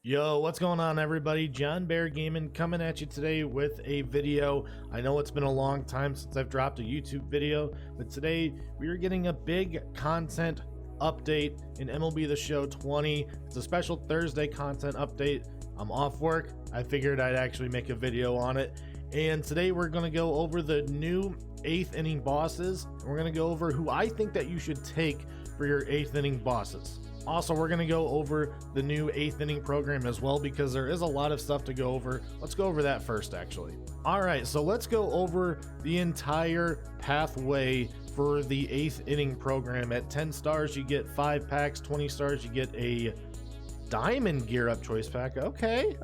Yo, what's going on, everybody? Jonbear Gaming coming at you today with a video. I know it's been a long time since I've dropped a YouTube video, but today we are getting a big content update in MLB The Show 20. It's a special Thursday content update. I'm off work. I figured I'd actually make a video on it. And today we're going to go over the new 8th inning bosses. And we're going to go over who I think that you should take for your 8th inning bosses. Also, we're going to go over the new 8th inning program as well, because there is a lot of stuff to go over. Let's go over that first, actually. All right, so let's go over the entire pathway for the 8th inning program. At 10 stars, you get 5 packs. 20 stars, you get a diamond gear up choice pack. Okay,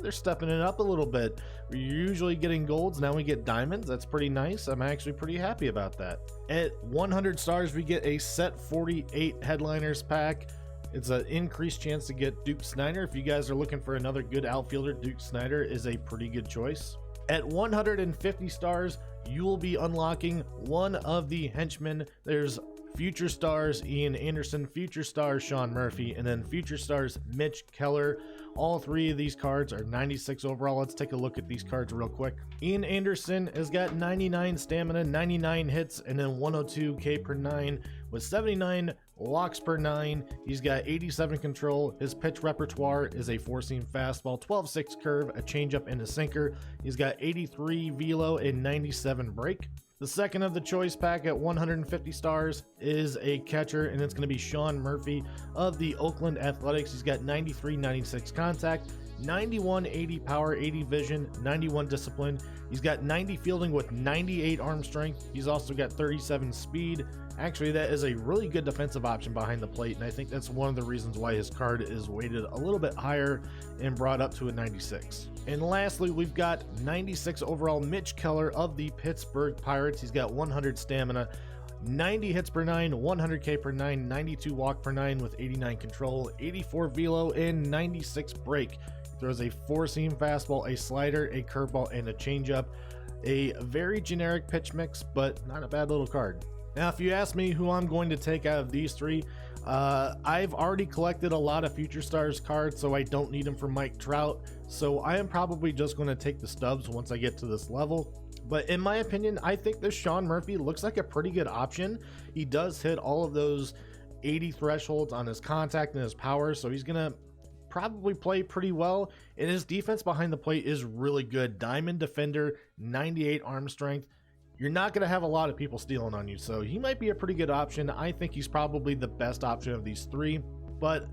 they're stepping it up a little bit. We're usually getting golds, now we get diamonds. That's pretty nice. I'm actually pretty happy about that. At 100 stars, we get a set 48 headliners pack. It's an increased chance to get Duke Snider. If you guys are looking for another good outfielder, Duke Snider is a pretty good choice. At 150 stars, you will be unlocking one of the henchmen. There's Future Stars Ian Anderson, Future Stars Sean Murphy, and then Future Stars Mitch Keller. All three of these cards are 96 overall. Let's take a look at these cards real quick. Ian Anderson has got 99 stamina, 99 hits, and then 102 K per 9 with 79 walks per 9. He's got 87 control. His pitch repertoire is a 4-seam fastball, 12-6 curve, a changeup, and a sinker. He's got 83 velo and 97 break. The second of the choice pack at 150 stars is a catcher, and it's going to be Sean Murphy of the Oakland Athletics. He's got 93, 96 contact, 91, 80 power, 80 vision, 91 discipline. He's got 90 fielding with 98 arm strength. He's also got 37 speed. Actually, that is a really good defensive option behind the plate, and I think that's one of the reasons why his card is weighted a little bit higher and brought up to a 96. And lastly, we've got 96 overall Mitch Keller of the Pittsburgh Pirates. He's got 100 stamina, 90 hits per 9, 100 K per 9, 92 walk per 9 with 89 control, 84 velo, and 96 break. He throws a 4-seam fastball, a slider, a curveball, and a changeup. A very generic pitch mix, but not a bad little card. Now, if you ask me who I'm going to take out of these three, I've already collected a lot of Future Stars cards, so I don't need them for Mike Trout. So I am probably just going to take the stubs once I get to this level. But in my opinion, I think this Sean Murphy looks like a pretty good option. He does hit all of those 80 thresholds on his contact and his power, so he's going to probably play pretty well. And his defense behind the plate is really good. Diamond defender, 98 arm strength. You're not going to have a lot of people stealing on you, so he might be a pretty good option. I think he's probably the best option of these three, but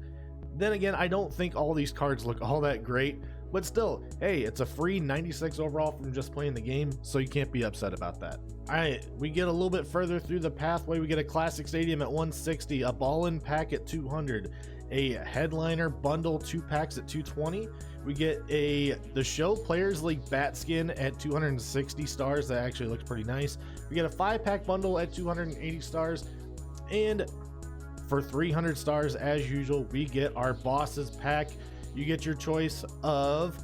then again, I don't think all these cards look all that great. But still, hey, it's a free 96 overall from just playing the game, so you can't be upset about that. All right, we get a little bit further through the pathway. We get a Classic Stadium at 160, a Ball-In pack at 200, a Headliner bundle 2 packs at 220. We get the Show Players League bat skin at 260 stars. That actually looks pretty nice. We get a 5-pack bundle at 280 stars, and for 300 stars, as usual, we get our Bosses pack. You get your choice of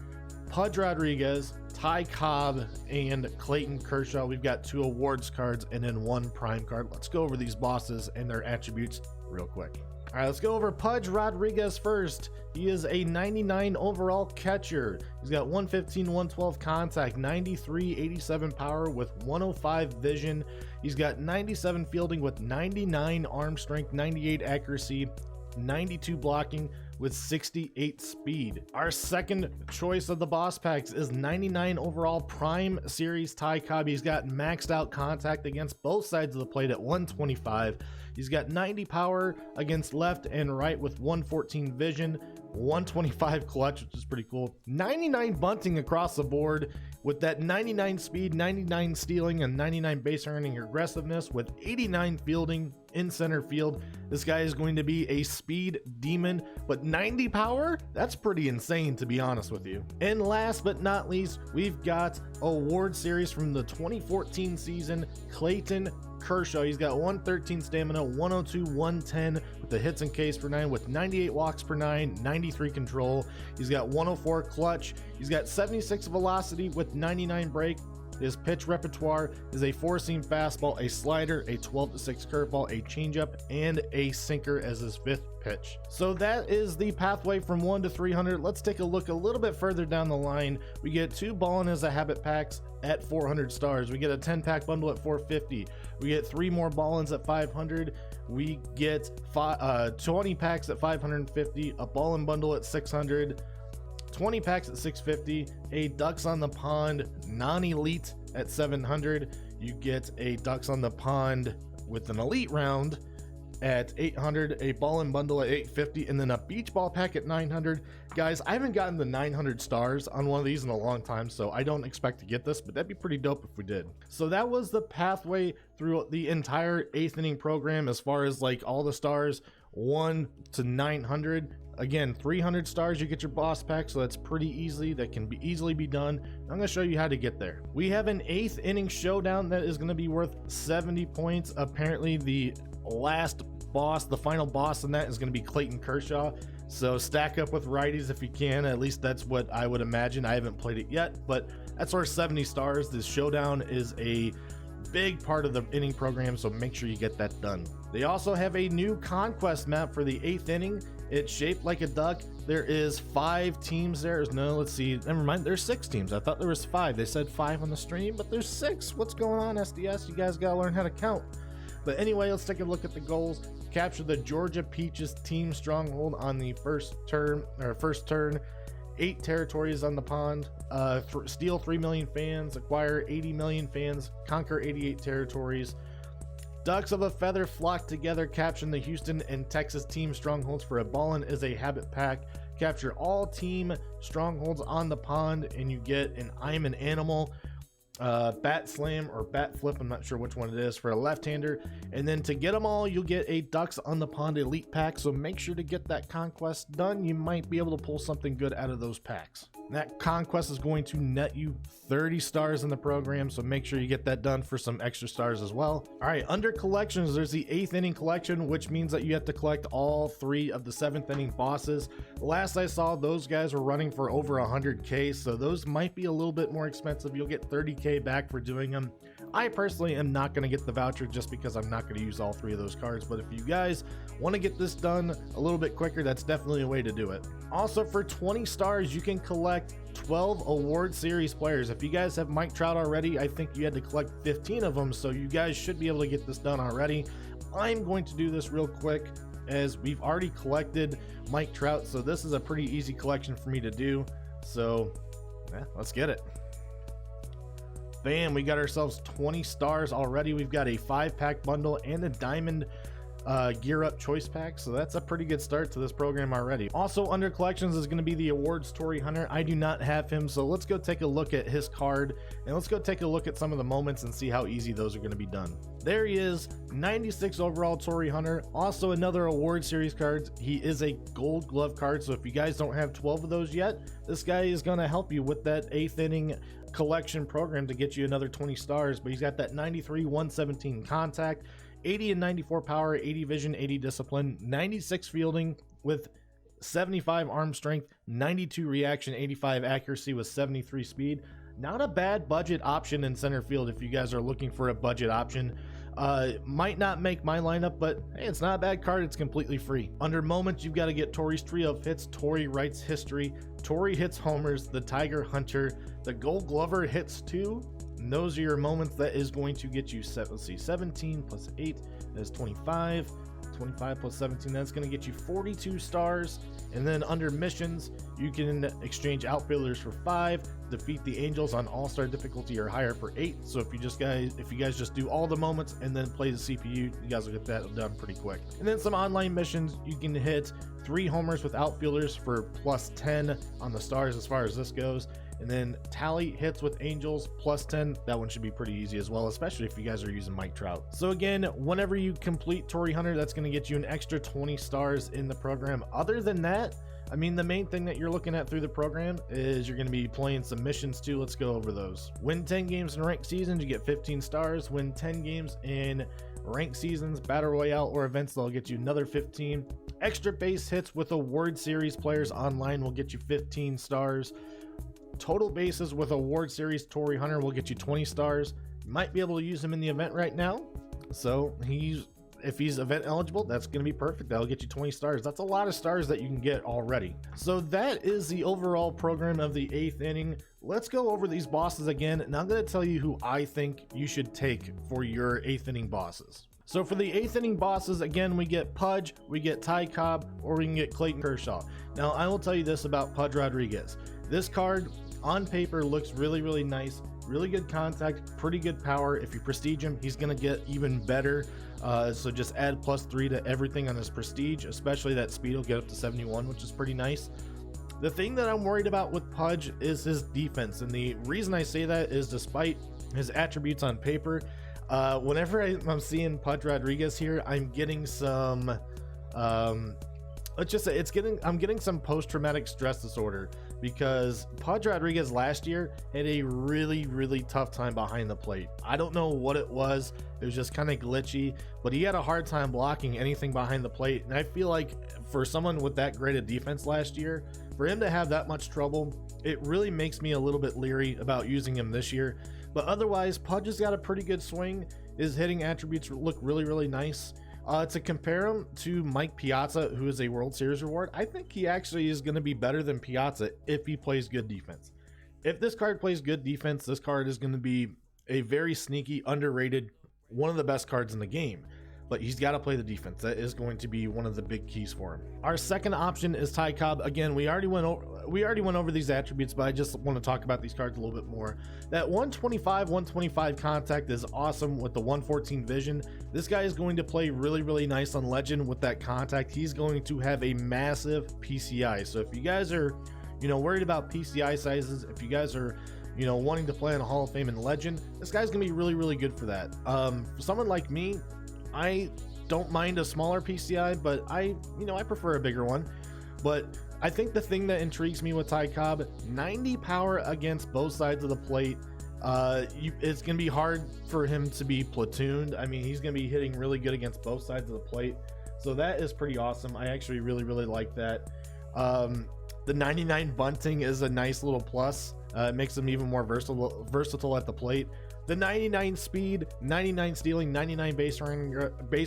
Pudge Rodriguez, Ty Cobb, and Clayton Kershaw. We've got 2 awards cards and then 1 prime card. Let's go over these bosses and their attributes real quick. All right, let's go over Pudge Rodriguez first. He is a 99 overall catcher. He's got 115, 112 contact, 93, 87 power with 105 vision. He's got 97 fielding with 99 arm strength, 98 accuracy, 92 blocking with 68 speed. Our second choice of the boss packs is 99 overall prime series Ty Cobb. He's got maxed out contact against both sides of the plate at 125. He's got 90 power against left and right with 114 vision, 125 clutch, which is pretty cool, 99 bunting across the board with that 99 speed, 99 stealing, and 99 base earning aggressiveness with 89 fielding in center field. This guy is going to be a speed demon, but 90 power? That's pretty insane, to be honest with you. And last but not least, we've got award series from the 2014 season, Clayton Kershaw. He's got 113 stamina, 102, 110 with the hits and Ks per 9 with 98 walks per 9, 93 control. He's got 104 clutch. He's got 76 velocity with 99 break, His pitch repertoire is a 4-seam fastball, a slider, a 12-6 curveball, a changeup, and a sinker as his 5th pitch. So that is the pathway from 1 to 300. Let's take a look a little bit further down the line. We get 2 Ballin' as a Habit packs at 400 stars. We get a 10-pack bundle at 450. We get 3 more Ballins at 500. We get 20 packs at 550, a Ballin' bundle at 600, 20 packs at 650, a Ducks on the Pond non-elite at 700. You get a Ducks on the Pond with an elite round at 800, a Ballin' bundle at 850, and then a beach ball pack at 900. Guys, I haven't gotten the 900 stars on one of these in a long time, so I don't expect to get this, but that'd be pretty dope if we did. So that was the pathway through the entire 8th inning program as far as like all the stars, 1 to 900. Again, 300 stars, you get your boss pack, so that's pretty easy. That can be easily be done. I'm going to show you how to get there. We have an 8th inning showdown that is going to be worth 70 points. Apparently, the last boss, the final boss in that is going to be Clayton Kershaw. So stack up with righties if you can. At least that's what I would imagine. I haven't played it yet, but that's worth 70 stars. This showdown is a big part of the inning program, so make sure you get that done. They also have a new conquest map for the 8th inning. It's shaped like a duck. There is 5 teams there. No, let's see. Never mind. There's 6 teams. I thought there was 5. They said 5 on the stream, but there's 6. What's going on, SDS? You guys gotta learn how to count. But anyway, let's take a look at the goals. Capture the Georgia Peaches team stronghold on the first turn. 8 territories on the pond. Steal 3 million fans. Acquire 80 million fans. Conquer 88 territories. Ducks of a feather flock together, capturing the Houston and Texas team strongholds for a Ballin' is a Habit pack. Capture all team strongholds on the pond, and you get an I'm an Animal bat slam or bat flip. I'm not sure which one it is for a left-hander. And then to get them all, you'll get a Ducks on the Pond elite pack. So make sure to get that conquest done. You might be able to pull something good out of those packs. That conquest is going to net you 30 stars in the program, so make sure you get that done for some extra stars as well. All right, under collections, there's the 8th inning collection, which means that you have to collect all 3 of the 7th inning bosses. Last I saw, those guys were running for over 100k, so those might be a little bit more expensive. You'll get 30k back for doing them. I personally am not going to get the voucher just because I'm not going to use all 3 of those cards, but if you guys want to get this done a little bit quicker, that's definitely a way to do it. Also, for 20 stars, you can collect 12 award series players. If you guys have Mike Trout already, I think you had to collect 15 of them, so you guys should be able to get this done already. I'm going to do this real quick as we've already collected Mike Trout, so this is a pretty easy collection for me to do. So yeah, let's get it. Bam, we got ourselves 20 stars already. We've got a 5-pack bundle and a diamond gear up choice pack, so that's a pretty good start to this program already. Also under collections is going to be the awards Torii Hunter. I do not have him, so let's go take a look at his card and let's go take a look at some of the moments and see how easy those are going to be done. There he is, 96 overall Torii Hunter. Also another award series card. He is a gold glove card, so if you guys don't have 12 of those yet, this guy is going to help you with that 8th inning collection program to get you another 20 stars. But he's got that 93 117 contact, 80 and 94 power, 80 vision, 80 discipline, 96 fielding with 75 arm strength, 92 reaction, 85 accuracy with 73 speed. Not a bad budget option in center field if you guys are looking for a budget option. Might not make my lineup, but hey, it's not a bad card. It's completely free. Under moments, you've got to get Tori's trio of hits. Torii writes history. Torii hits homers. The Tiger Hunter. The Gold Glover hits 2. And those are your moments. That is going to get you, let's see, 17 plus 8 is 25. 25 plus 17, that's going to get you 42 stars. And then under missions, you can exchange outfielders for 5, defeat the Angels on all-star difficulty or higher for 8. So if you guys just do all the moments and then play the CPU, you guys will get that done pretty quick. And then some online missions, you can hit 3 homers with outfielders for plus 10 on the stars as far as this goes. And then tally hits with Angels plus 10. That one should be pretty easy as well, especially if you guys are using Mike Trout. So again, whenever you complete Torii Hunter, that's going to get you an extra 20 stars in the program. Other than that, I mean, the main thing that you're looking at through the program is you're going to be playing some missions too. Let's go over those. Win 10 games in ranked seasons, you get 15 stars. Win 10 games in ranked seasons, battle royale, or events, they'll get you another 15. Extra base hits with award series players online will get you 15 stars. Total bases with award series Torrey Hunter will get you 20 stars. You might be able to use him in the event right now, so if he's event eligible, that's going to be perfect. That'll get you 20 stars. That's a lot of stars that you can get already. So that is the overall program of the 8th inning. Let's go over these bosses again, and I'm going to tell you who I think you should take for your 8th inning bosses. So for the 8th inning bosses, again, we get Pudge, we get Ty Cobb, or we can get Clayton Kershaw. Now, I will tell you this about Pudge Rodriguez. This card on paper looks really, really nice. Really good contact, pretty good power. If you prestige him, he's going to get even better. So just add +3 to everything on his prestige, especially that speed will get up to 71, which is pretty nice. The thing that I'm worried about with Pudge is his defense, and the reason I say that is despite his attributes on paper, whenever I'm seeing Pudge Rodriguez here, I'm getting some let's just say I'm getting some post-traumatic stress disorder, because Pudge Rodriguez last year had a really, really tough time behind the plate. I don't know what it was. It was just kind of glitchy, but he had a hard time blocking anything behind the plate. And I feel like for someone with that great a defense last year, for him to have that much trouble, it really makes me a little bit leery about using him this year. But otherwise, Pudge has got a pretty good swing. His hitting attributes look really, really nice. To compare him to Mike Piazza, who is a World Series reward, I think he actually is going to be better than Piazza if he plays good defense. If this card plays good defense, this card is going to be a very sneaky, underrated, one of the best cards in the game. But he's got to play the defense. That is going to be one of the big keys for him. Our second option is Ty Cobb. Again, we already went over these attributes, but I just want to talk about these cards a little bit more. That 125 contact is awesome with the 114 vision. This guy is going to play really, really nice on Legend with that contact. He's going to have a massive PCI. So if you guys are, worried about PCI sizes, if you guys are, wanting to play in a Hall of Fame and Legend, this guy's gonna be really, really good for that. For someone like me, I don't mind a smaller PCI, but I prefer a bigger one. But I think the thing that intrigues me with Ty Cobb, 90 power against both sides of the plate. It's going to be hard for him to be platooned. I mean, he's going to be hitting really good against both sides of the plate. So that is pretty awesome. I actually really, really like that. The 99 bunting is a nice little plus. It makes him even more versatile at the plate. The 99 speed, 99 stealing, 99 base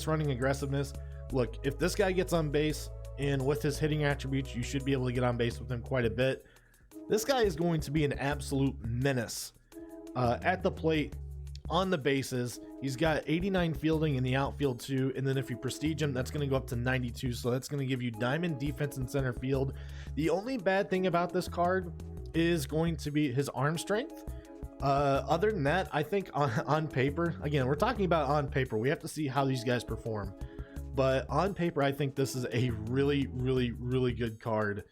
running aggressiveness. Look, if this guy gets on base, and with his hitting attributes, you should be able to get on base with him quite a bit. This guy is going to be an absolute menace at the plate, on the bases. He's got 89 fielding in the outfield too, and then if you prestige him, that's going to go up to 92, so that's going to give you diamond defense in center field. The only bad thing about this card is going to be his arm strength. Other than that, I think on paper, again, we're talking about on paper, we have to see how these guys perform, but on paper, I think this is a really, really, really good card.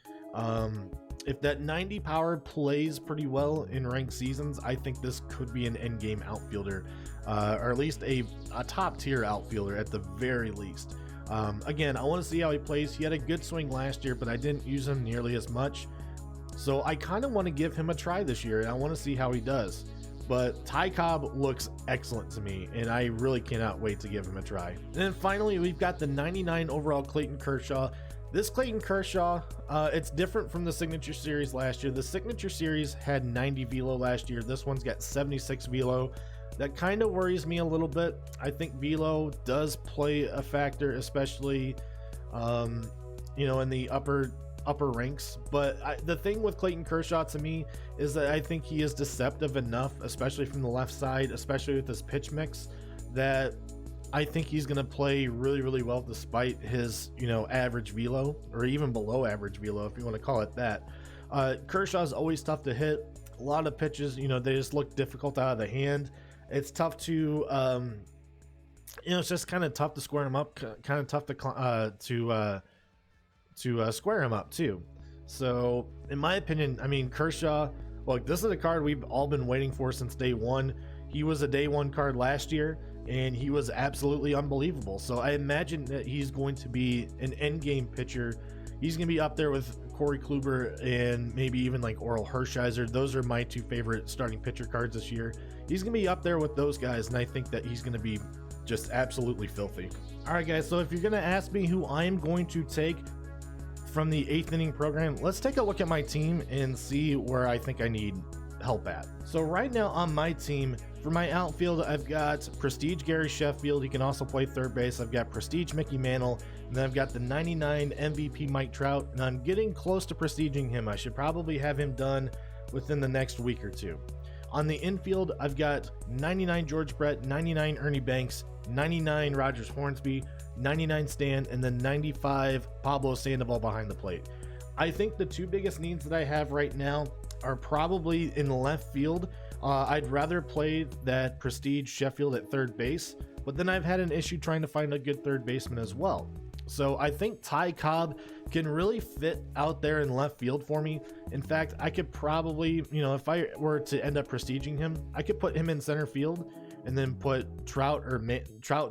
If that 90 power plays pretty well in ranked seasons, I think this could be an end game outfielder, or at least a top tier outfielder at the very least. Again, I want to see how he plays. He had a good swing last year, but I didn't use him nearly as much. So I kind of want to give him a try this year, and I want to see how he does. But Ty Cobb looks excellent to me, and I really cannot wait to give him a try. And then finally, we've got the 99 overall Clayton Kershaw. This Clayton Kershaw, it's different from the Signature Series last year. The Signature Series had 90 velo last year. This one's got 76 velo. That kind of worries me a little bit. I think velo does play a factor, especially, in the upper ranks. But the thing with Clayton Kershaw to me is that I think he is deceptive enough, especially from the left side, especially with this pitch mix, that I think he's going to play really, really well despite his, average velo, or even below average velo, if you want to call it that. Kershaw's always tough to hit. A lot of pitches, they just look difficult out of the hand. It's tough to, it's just kind of tough to square him up, kind of tough to square him up too. So in my opinion, I mean, Kershaw, look, this is a card we've all been waiting for since day one. He was a day one card last year, and he was absolutely unbelievable. So I imagine that he's going to be an end game pitcher. He's going to be up there with Corey Kluber and maybe even like Oral Hershiser. Those are my two favorite starting pitcher cards this year. He's going to be up there with those guys, and I think that he's going to be just absolutely filthy. All right, guys, so if you're going to ask me who I'm going to take from the 8th inning program, let's take a look at my team and see where I think I need help at. So right now on my team, for my outfield, I've got Prestige Gary Sheffield. He can also play third base. I've got Prestige Mickey Mantle, and then I've got the 99 MVP Mike Trout, and I'm getting close to prestiging him. I should probably have him done within the next week or two. On the infield, I've got 99 George Brett, 99 Ernie Banks, 99 Rogers Hornsby, 99 Stan, and then 95 Pablo Sandoval behind the plate. I think the two biggest needs that I have right now are probably in left field. I'd rather play that Prestige Sheffield at third base, but then I've had an issue trying to find a good third baseman as well. So I think Ty Cobb can really fit out there in left field for me. In fact, I could probably, if I were to end up prestiging him, I could put him in center field and then put Trout and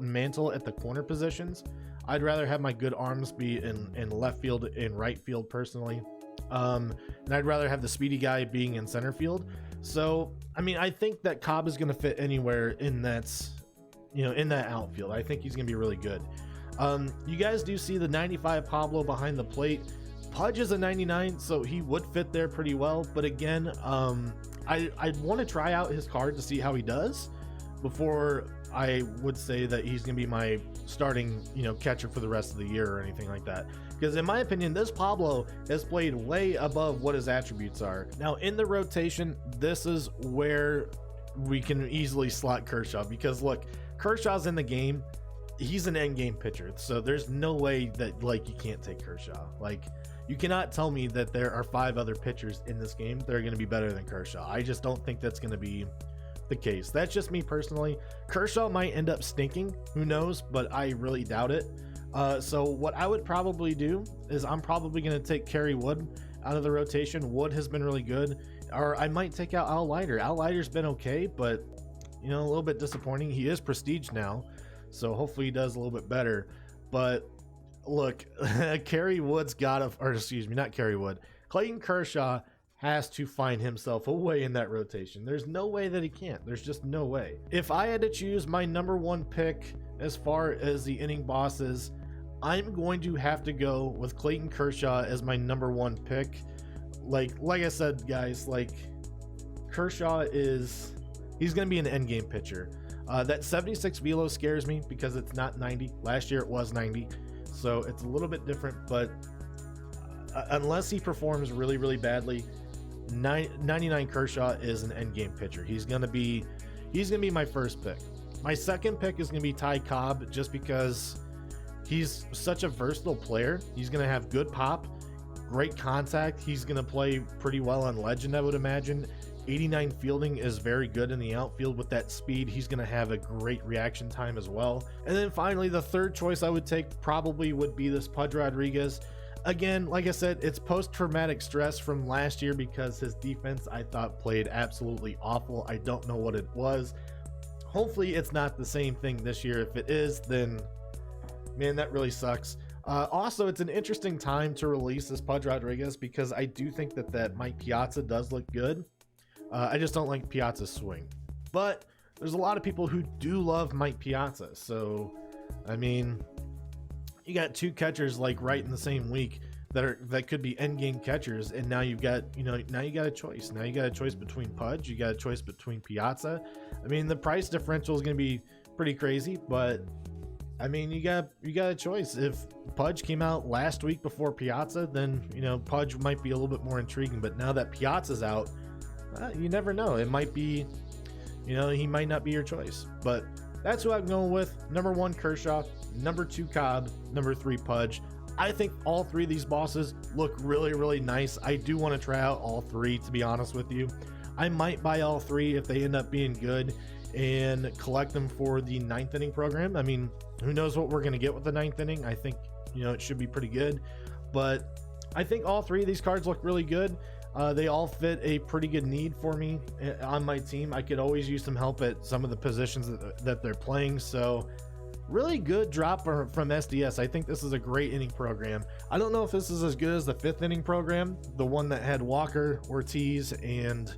Mantle at the corner positions. I'd rather have my good arms be in left field and right field personally. And I'd rather have the speedy guy being in center field. So, I mean, I think that Cobb is going to fit anywhere in that outfield. I think he's going to be really good. You guys do see the 95 Pablo behind the plate. Pudge is a 99, so he would fit there pretty well. But again, I'd want to try out his card to see how he does before I would say that he's going to be my starting, catcher for the rest of the year or anything like that. Because in my opinion, this Pablo has played way above what his attributes are. Now in the rotation, this is where we can easily slot Kershaw, because look, Kershaw's in the game. He's an end game pitcher. So there's no way that you can't take Kershaw. You cannot tell me that there are 5 other pitchers in this game that are going to be better than Kershaw. I just don't think that's going to be the case. That's just me personally. Kershaw might end up stinking, who knows, but I really doubt it. So what I would probably do is I'm probably going to take Kerry Wood out of the rotation. Wood has been really good. Or I might take out Al Leiter. Al Leiter's been okay, but a little bit disappointing. He is prestige now, so hopefully he does a little bit better. But look, Kerry Wood's not Kerry Wood. Clayton Kershaw has to find himself a way in that rotation. There's no way that he can't. There's just no way. If I had to choose my number 1 pick as far as the inning bosses, I'm going to have to go with Clayton Kershaw as my number 1 pick. Like I said, guys, Kershaw he's going to be an end game pitcher. That 76 velo scares me because it's not 90. Last year it was 90. So it's a little bit different, but unless he performs really, really badly, 99 Kershaw is an end game pitcher. He's gonna be my first pick. My second pick is gonna be Ty Cobb, just because he's such a versatile player. He's gonna have good pop, great contact. He's gonna play pretty well on legend, I would imagine. 89 fielding is very good in the outfield with that speed. He's going to have a great reaction time as well. And then finally, the third choice I would take probably would be this Pudge Rodriguez. Again, like I said, it's post-traumatic stress from last year because his defense, I thought, played absolutely awful. I don't know what it was. Hopefully it's not the same thing this year. If it is, then man, that really sucks. Also, it's an interesting time to release this Pudge Rodriguez because I do think that Mike Piazza does look good. I just don't like Piazza's swing, but there's a lot of people who do love Mike Piazza. So, I mean, you got 2 catchers right in the same week that could be end game catchers, and now you've got a choice. Now you got a choice between Pudge, you got a choice between Piazza. I mean, the price differential is going to be pretty crazy, but I mean, you got a choice. If Pudge came out last week before Piazza, then Pudge might be a little bit more intriguing. But now that Piazza's out, you never know. It might be, he might not be your choice. But that's who I'm going with. Number 1, Kershaw. Number 2, Cobb. Number 3, Pudge. I think all 3 of these bosses look really, really nice. I do want to try out all 3, to be honest with you. I might buy all 3 if they end up being good and collect them for the 9th inning program. I mean, who knows what we're going to get with the 9th inning. I think, it should be pretty good. But I think all 3 of these cards look really good. They all fit a pretty good need for me on my team. I could always use some help at some of the positions that they're playing. So really good drop from SDS. I think this is a great inning program. I don't know if this is as good as the 5th inning program, the one that had Walker, Ortiz, and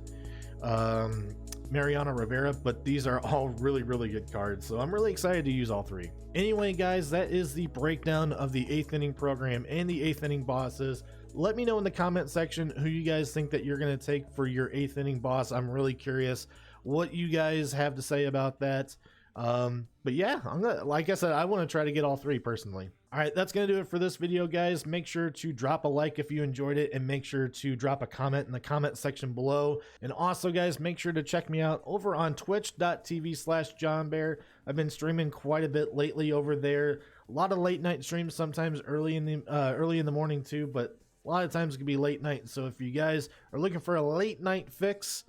Mariano Rivera, but these are all really, really good cards. So I'm really excited to use all three. Anyway, guys, that is the breakdown of the 8th inning program and the 8th inning bosses. Let me know in the comment section who you guys think that you're going to take for your 8th inning boss. I'm really curious what you guys have to say about that. But yeah, like I said, I want to try to get all three personally. All right, that's going to do it for this video, guys. Make sure to drop a like if you enjoyed it, and make sure to drop a comment in the comment section below. And also, guys, make sure to check me out over on twitch.tv/Jonbear. I've been streaming quite a bit lately over there. A lot of late night streams, sometimes early in the morning too, but a lot of times it can be late night. So if you guys are looking for a late night fix,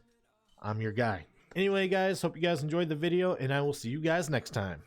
I'm your guy. Anyway, guys, hope you guys enjoyed the video, and I will see you guys next time.